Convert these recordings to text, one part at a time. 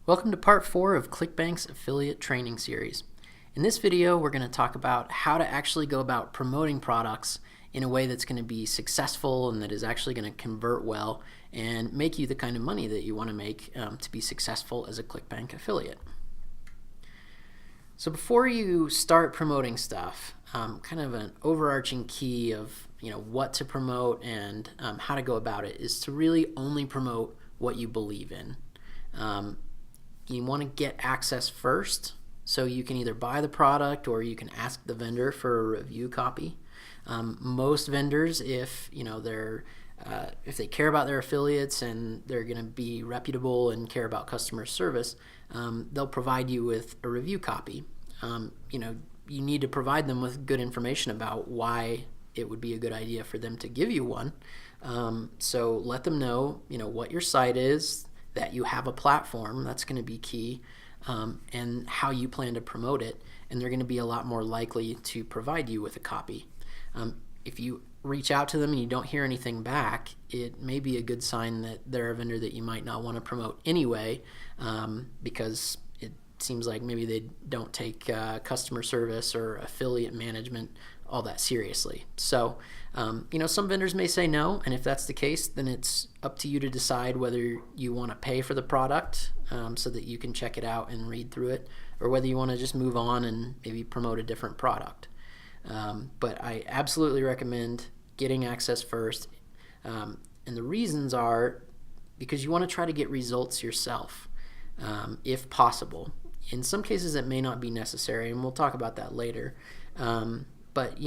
Welcome to part 4 of ClickBank's affiliate training series. In this video, we're going to talk about how to actually go about promoting products in a way that's going to be successful and that is actually going to convert well and make you the kind of money that you want to make to be successful as a ClickBank affiliate. So before you start promoting stuff, kind of an overarching key of what to promote and how to go about it is to really only promote what you believe in. You want to get access first, so you can either buy the product or you can ask the vendor for a review copy. Most vendors, if they care about their affiliates and they're going to be reputable and care about customer service, they'll provide you with a review copy. You need to provide them with good information about why it would be a good idea for them to give you one. So let them know, what your site is, that you have a platform. That's going to be key, and how you plan to promote it, and they're going to be a lot more likely to provide you with a copy. If you reach out to them and you don't hear anything back, it may be a good sign that they're a vendor that you might not want to promote anyway, because it seems like maybe they don't take customer service or affiliate management all that seriously. So some vendors may say no, and if that's the case, then it's up to you to decide whether you want to pay for the product so that you can check it out and read through it, or whether you want to just move on and maybe promote a different product. But I absolutely recommend getting access first, and the reasons are because you want to try to get results yourself, if possible. In some cases it may not be necessary, and we'll talk about that later. But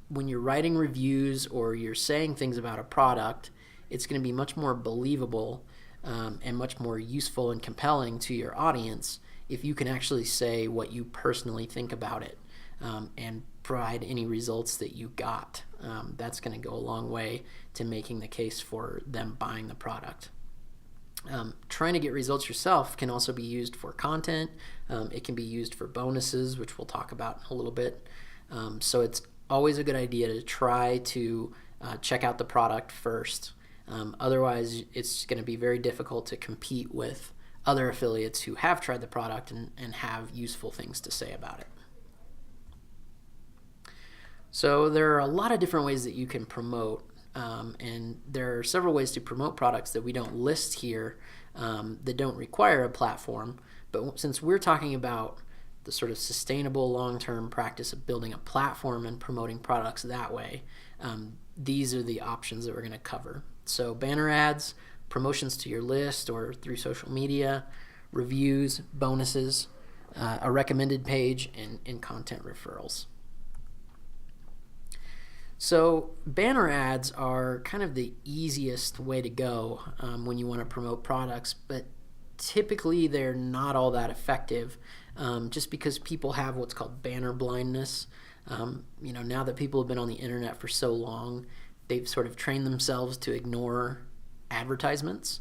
when you're writing reviews or you're saying things about a product, it's going to be much more believable and much more useful and compelling to your audience if you can actually say what you personally think about it and provide any results that you got. That's going to go a long way to making the case for them buying the product. Trying to get results yourself can also be used for content. It can be used for bonuses, which we'll talk about in a little bit. So it's always a good idea to try to check out the product first. Otherwise, it's going to be very difficult to compete with other affiliates who have tried the product and have useful things to say about it. So there are a lot of different ways that you can promote, and there are several ways to promote products that we don't list here that don't require a platform. But since we're talking about the sort of sustainable long-term practice of building a platform and promoting products that way, these are the options that we're going to cover. So banner ads, promotions to your list or through social media, reviews, bonuses, a recommended page, and content referrals. So banner ads are kind of the easiest way to go when you want to promote products, but typically they're not all that effective, just because people have what's called banner blindness. Now that people have been on the internet for so long, they've sort of trained themselves to ignore advertisements.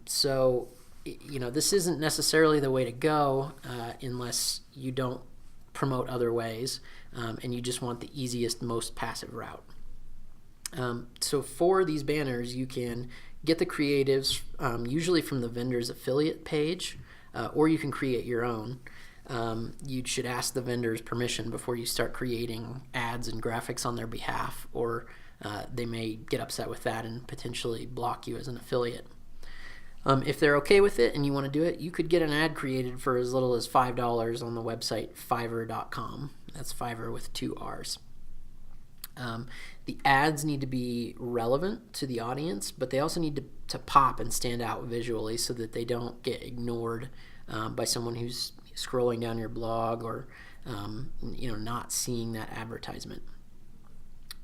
So this isn't necessarily the way to go unless you don't promote other ways, and you just want the easiest, most passive route. So for these banners, you can get the creatives usually from the vendor's affiliate page, or you can create your own. You should ask the vendor's permission before you start creating ads and graphics on their behalf, or they may get upset with that and potentially block you as an affiliate. If they're okay with it and you want to do it, you could get an ad created for as little as $5 on the website Fiverr.com. That's Fiverr with 2 R's. The ads need to be relevant to the audience, but they also need to pop and stand out visually so that they don't get ignored by someone who's scrolling down your blog or not seeing that advertisement.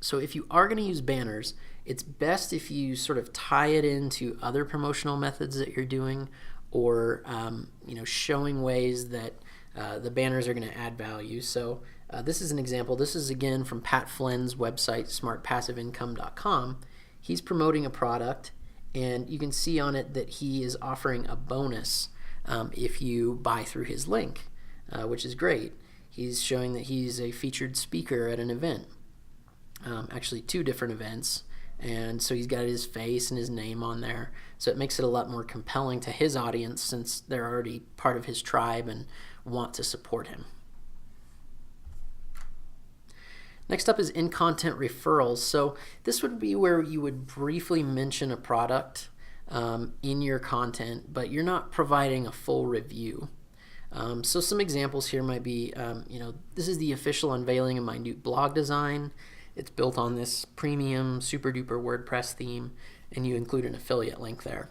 So if you are going to use banners, it's best if you sort of tie it into other promotional methods that you're doing, or showing ways that the banners are going to add value. So this is an example. This is again from Pat Flynn's website, smartpassiveincome.com. He's promoting a product, and you can see on it that he is offering a bonus if you buy through his link, which is great. He's showing that he's a featured speaker at an event. Actually 2 different events, And so he's got his face and his name on there. So it makes it a lot more compelling to his audience since they're already part of his tribe and want to support him. Next up is in-content referrals. So this would be where you would briefly mention a product in your content, but you're not providing a full review. So some examples here might be, this is the official unveiling of my new blog design. It's built on this premium super duper WordPress theme, and you include an affiliate link there.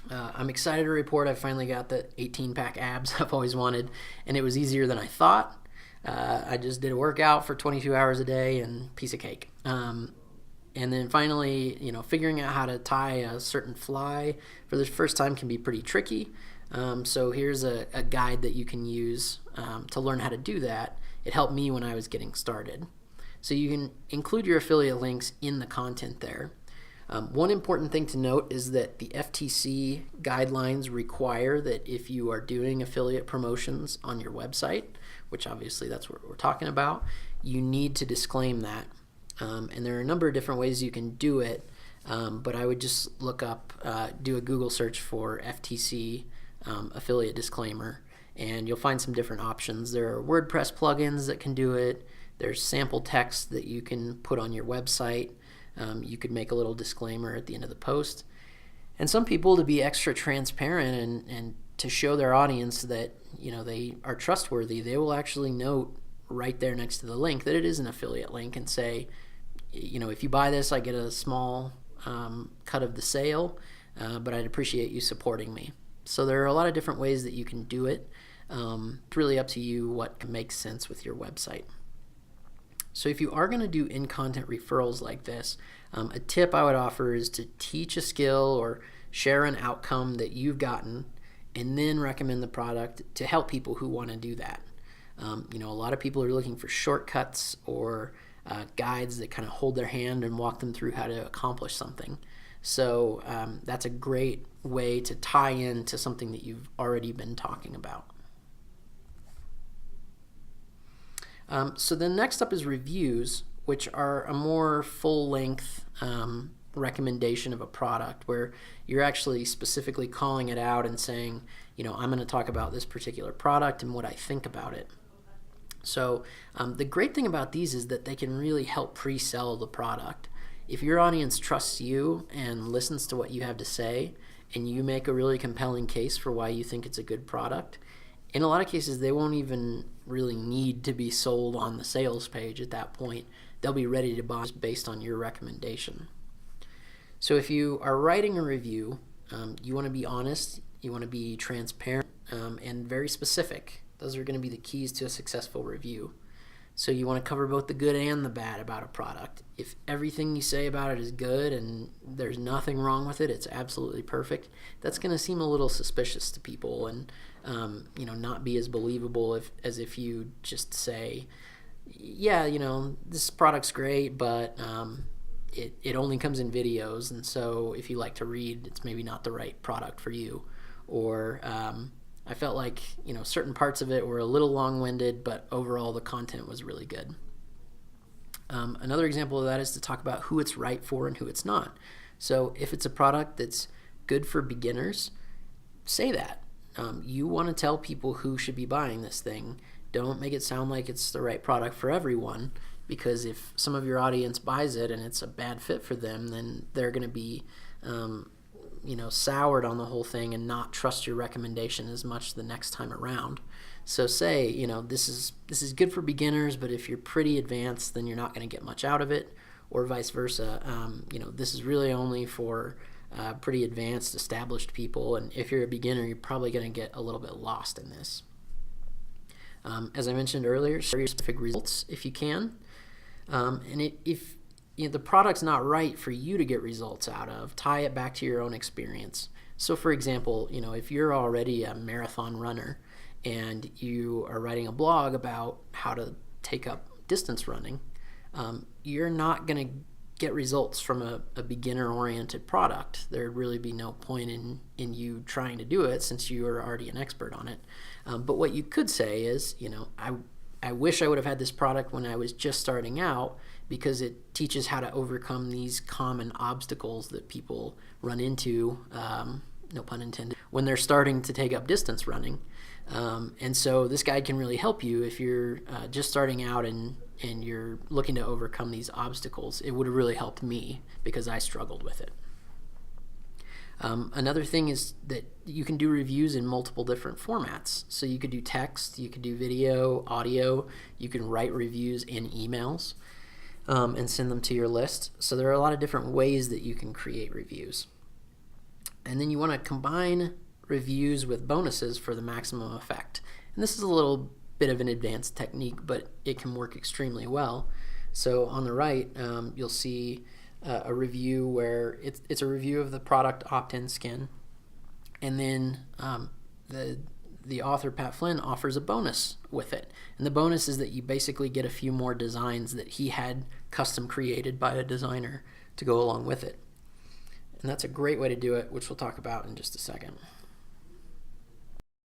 I'm excited to report I finally got the 18-pack abs I've always wanted, and it was easier than I thought. I just did a workout for 22 hours a day and piece of cake. And then finally, figuring out how to tie a certain fly for the first time can be pretty tricky. So here's a guide that you can use to learn how to do that. It helped me when I was getting started. So you can include your affiliate links in the content there. One important thing to note is that the FTC guidelines require that if you are doing affiliate promotions on your website, which obviously that's what we're talking about, you need to disclaim that. And there are a number of different ways you can do it, but I would just look up, do a Google search for FTC affiliate disclaimer, and you'll find some different options. There are WordPress plugins that can do it. There's sample text that you can put on your website. You could make a little disclaimer at the end of the post. And some people, to be extra transparent and to show their audience that they are trustworthy, they will actually note right there next to the link that it is an affiliate link and say, if you buy this, I get a small cut of the sale, but I'd appreciate you supporting me. So there are a lot of different ways that you can do it. It's really up to you what can make sense with your website. So if you are going to do in-content referrals like this, a tip I would offer is to teach a skill or share an outcome that you've gotten and then recommend the product to help people who want to do that. A lot of people are looking for shortcuts or guides that kind of hold their hand and walk them through how to accomplish something. So that's a great way to tie into something that you've already been talking about. So then next up is reviews, which are a more full-length recommendation of a product where you're actually specifically calling it out and saying, I'm going to talk about this particular product and what I think about it. So the great thing about these is that they can really help pre-sell the product. If your audience trusts you and listens to what you have to say and you make a really compelling case for why you think it's a good product, in a lot of cases they won't even really need to be sold on the sales page at that point. They'll be ready to buy based on your recommendation. So if you are writing a review, you want to be honest, you want to be transparent, and very specific. Those are going to be the keys to a successful review. So you want to cover both the good and the bad about a product. If everything you say about it is good and there's nothing wrong with it, it's absolutely perfect, that's going to seem a little suspicious to people and not be as believable as if you just say, yeah, this product's great, but it only comes in videos, and so if you like to read, it's maybe not the right product for you. Or I felt like certain parts of it were a little long-winded, but overall the content was really good. Another example of that is to talk about who it's right for and who it's not. So if it's a product that's good for beginners, say that. You want to tell people who should be buying this thing. Don't make it sound like it's the right product for everyone, because if some of your audience buys it and it's a bad fit for them, then they're going to be soured on the whole thing and not trust your recommendation as much the next time around. So say, this is good for beginners, but if you're pretty advanced, then you're not going to get much out of it, or vice versa. This is really only for pretty advanced, established people, and if you're a beginner, you're probably going to get a little bit lost in this. As I mentioned earlier, share your specific results if you can. If the product's not right for you to get results out of, tie it back to your own experience. So for example, if you're already a marathon runner and you are writing a blog about how to take up distance running, you're not going to get results from a beginner-oriented product. There'd really be no point in you trying to do it since you are already an expert on it. But what you could say is, I wish I would have had this product when I was just starting out, because it teaches how to overcome these common obstacles that people run into, no pun intended, when they're starting to take up distance running. And so this guide can really help you if you're just starting out and you're looking to overcome these obstacles. It would have really helped me because I struggled with it. Another thing is that you can do reviews in multiple different formats. So you could do text, you could do video, audio, you can write reviews in emails and send them to your list. So there are a lot of different ways that you can create reviews. And then you want to combine reviews with bonuses for the maximum effect. And this is a little bit of an advanced technique, but it can work extremely well. So on the right, you'll see a review where it's a review of the product Opt-in Skin, and then the author Pat Flynn offers a bonus with it, and the bonus is that you basically get a few more designs that he had custom created by a designer to go along with it. And that's a great way to do it, which we'll talk about in just a second.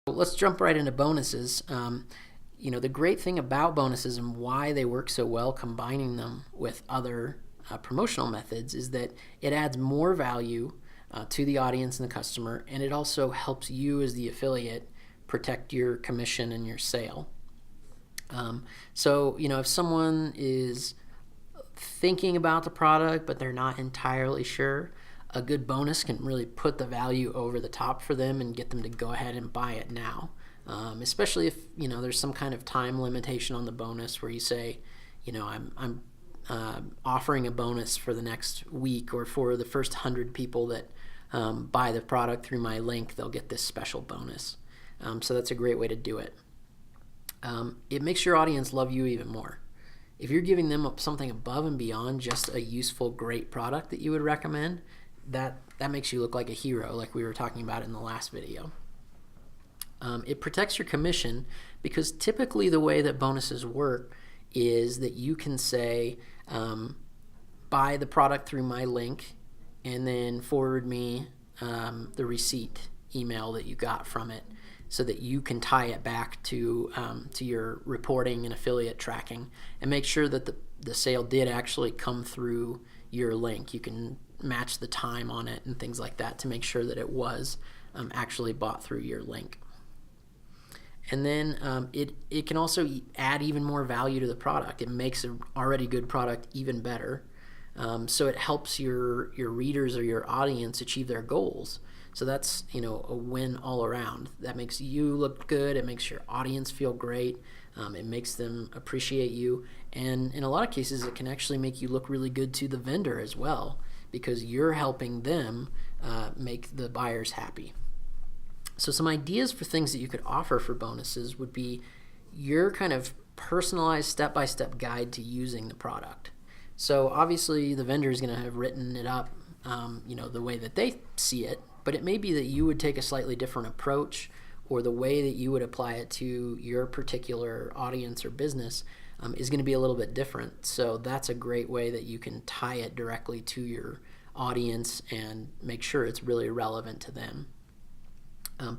Let's jump right into bonuses. The great thing about bonuses and why they work so well combining them with other promotional methods is that it adds more value to the audience and the customer, and it also helps you as the affiliate protect your commission and your sale. If someone is thinking about the product but they're not entirely sure, a good bonus can really put the value over the top for them and get them to go ahead and buy it now. Especially if there's some kind of time limitation on the bonus where you say, I'm offering a bonus for the next week, or for the first 100 people that buy the product through my link, they'll get this special bonus. So that's a great way to do it. It makes your audience love you even more. If you're giving them something above and beyond just a useful, great product that you would recommend, that makes you look like a hero, like we were talking about in the last video. It protects your commission because typically the way that bonuses work is that you can say, buy the product through my link and then forward me the receipt email that you got from it, so that you can tie it back to your reporting and affiliate tracking and make sure that the sale did actually come through your link. You can match the time on it and things like that to make sure that it was actually bought through your link. And then it can also add even more value to the product. It makes an already good product even better. So it helps your readers or your audience achieve their goals. So that's a win all around. That makes you look good. It makes your audience feel great. It makes them appreciate you. And in a lot of cases, it can actually make you look really good to the vendor as well, because you're helping them make the buyers happy. So some ideas for things that you could offer for bonuses would be your kind of personalized step-by-step guide to using the product. So obviously the vendor is going to have written it up the way that they see it, but it may be that you would take a slightly different approach, or the way that you would apply it to your particular audience or business is going to be a little bit different. So that's a great way that you can tie it directly to your audience and make sure it's really relevant to them.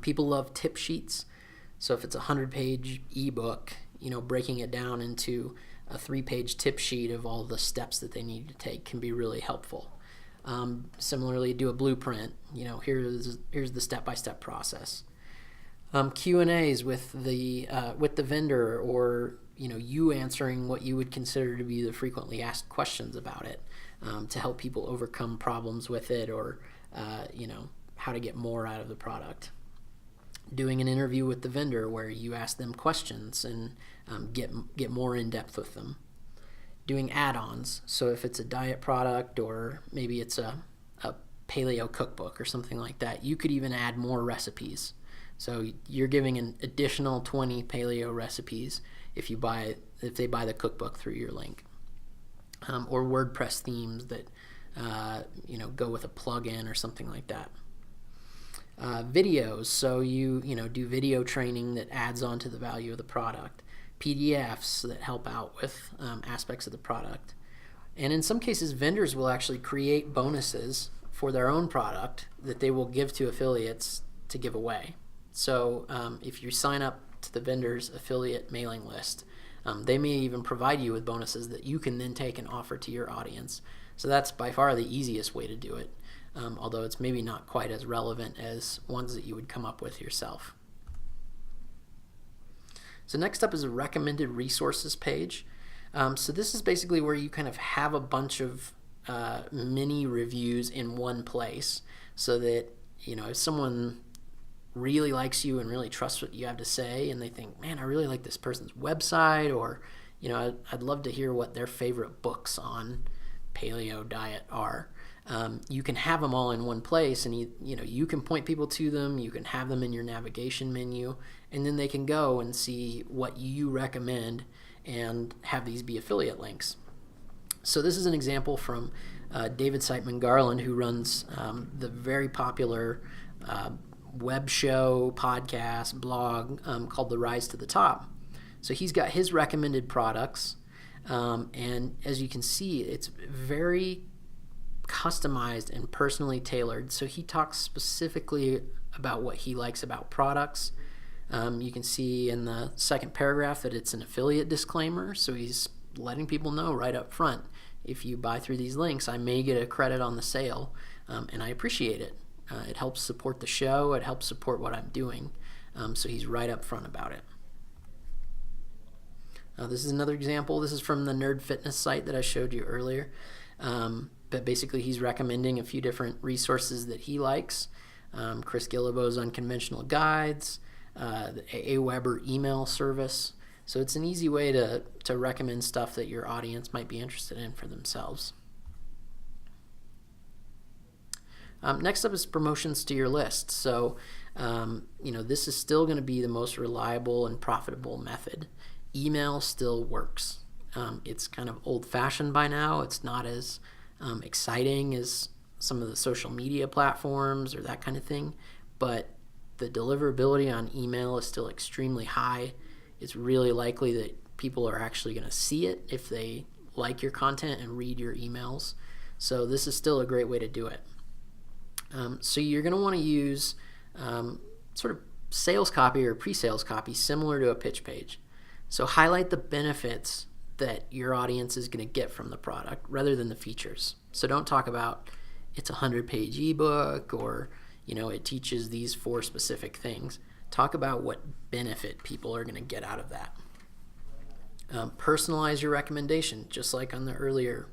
People love tip sheets. So if it's a 100-page ebook, breaking it down into a 3-page tip sheet of all the steps that they need to take can be really helpful. Similarly, do a blueprint. Here's the step-by-step process. Q&As with the vendor, or you answering what you would consider to be the frequently asked questions about it, to help people overcome problems with it, or how to get more out of the product. Doing an interview with the vendor where you ask them questions and get more in depth with them. Doing add-ons. So if it's a diet product, or maybe it's a paleo cookbook or something like that, you could even add more recipes. So you're giving an additional 20 paleo recipes if they buy the cookbook through your link. Or WordPress themes that go with a plugin or something like that. Videos, so you do video training that adds on to the value of the product. PDFs that help out with aspects of the product. And in some cases, vendors will actually create bonuses for their own product that they will give to affiliates to give away. So if you sign up to the vendor's affiliate mailing list, They may even provide you with bonuses that you can then take and offer to your audience. So that's by far the easiest way to do it, although it's maybe not quite as relevant as ones that you would come up with yourself. So next up is a recommended resources page. So this is basically where you kind of have a bunch of mini reviews in one place, so that if someone really likes you and really trusts what you have to say, and they think, man, I really like this person's website, or I'd love to hear what their favorite books on paleo diet are. You can have them all in one place, and you can point people to them. You can have them in your navigation menu, and then they can go and see what you recommend and have these be affiliate links. So this is an example from David Siteman Garland, who runs the very popular web show, podcast, blog called The Rise to the Top. So he's got his recommended products, and as you can see, it's very customized and personally tailored. So he talks specifically about what he likes about products. You can see in the second paragraph that it's an affiliate disclaimer, so he's letting people know right up front, if you buy through these links, I may get a credit on the sale, and I appreciate it. It helps support the show, it helps support what I'm doing, so he's right up front about it. This is another example. This is from the Nerd Fitness site that I showed you earlier, but basically he's recommending a few different resources that he likes. Chris Guillebeau's Unconventional Guides, the AWeber email service. So it's an easy way to recommend stuff that your audience might be interested in for themselves. Next up is promotions to your list. So this is still going to be the most reliable and profitable method. Email still works. It's kind of old-fashioned by now. It's not as exciting as some of the social media platforms or that kind of thing, but the deliverability on email is still extremely high. It's really likely that people are actually going to see it if they like your content and read your emails. So this is still a great way to do it. So you're going to want to use sort of sales copy or pre-sales copy similar to a pitch page. So highlight the benefits that your audience is going to get from the product rather than the features. So don't talk about it's a 100-page ebook or it teaches these 4 specific things. Talk about what benefit people are going to get out of that. Personalize your recommendation, just like on the earlier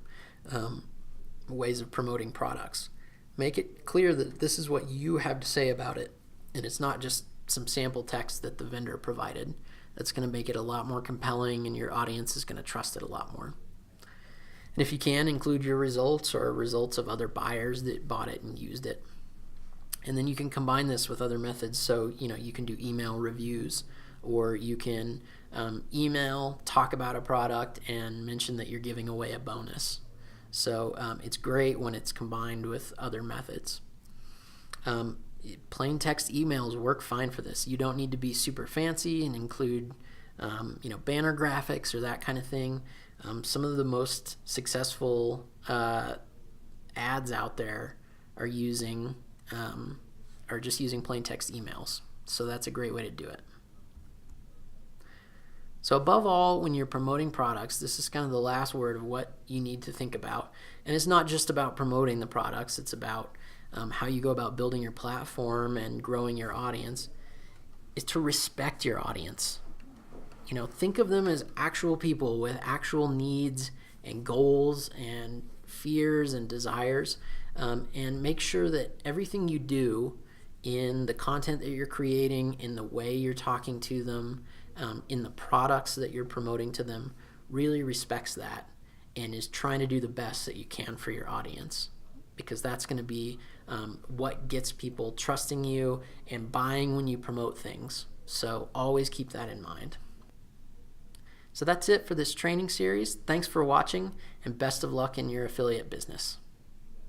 ways of promoting products. Make it clear that this is what you have to say about it, and it's not just some sample text that the vendor provided. That's going to make it a lot more compelling, and your audience is going to trust it a lot more. And if you can, include your results or results of other buyers that bought it and used it. And then you can combine this with other methods. So, you can do email reviews, or you can email, talk about a product, and mention that you're giving away a bonus. So it's great when it's combined with other methods. Plain text emails work fine for this. You don't need to be super fancy and include banner graphics or that kind of thing. Some of the most successful ads out there are just using plain text emails. So that's a great way to do it. So above all, when you're promoting products, this is kind of the last word of what you need to think about. And it's not just about promoting the products. It's about how you go about building your platform and growing your audience. Is to respect your audience. Think of them as actual people with actual needs and goals and fears and desires, and make sure that everything you do in the content that you're creating, in the way you're talking to them, in the products that you're promoting to them, really respects that and is trying to do the best that you can for your audience, because that's going to be what gets people trusting you and buying when you promote things. So always keep that in mind. So that's it for this training series. Thanks for watching, and best of luck in your affiliate business.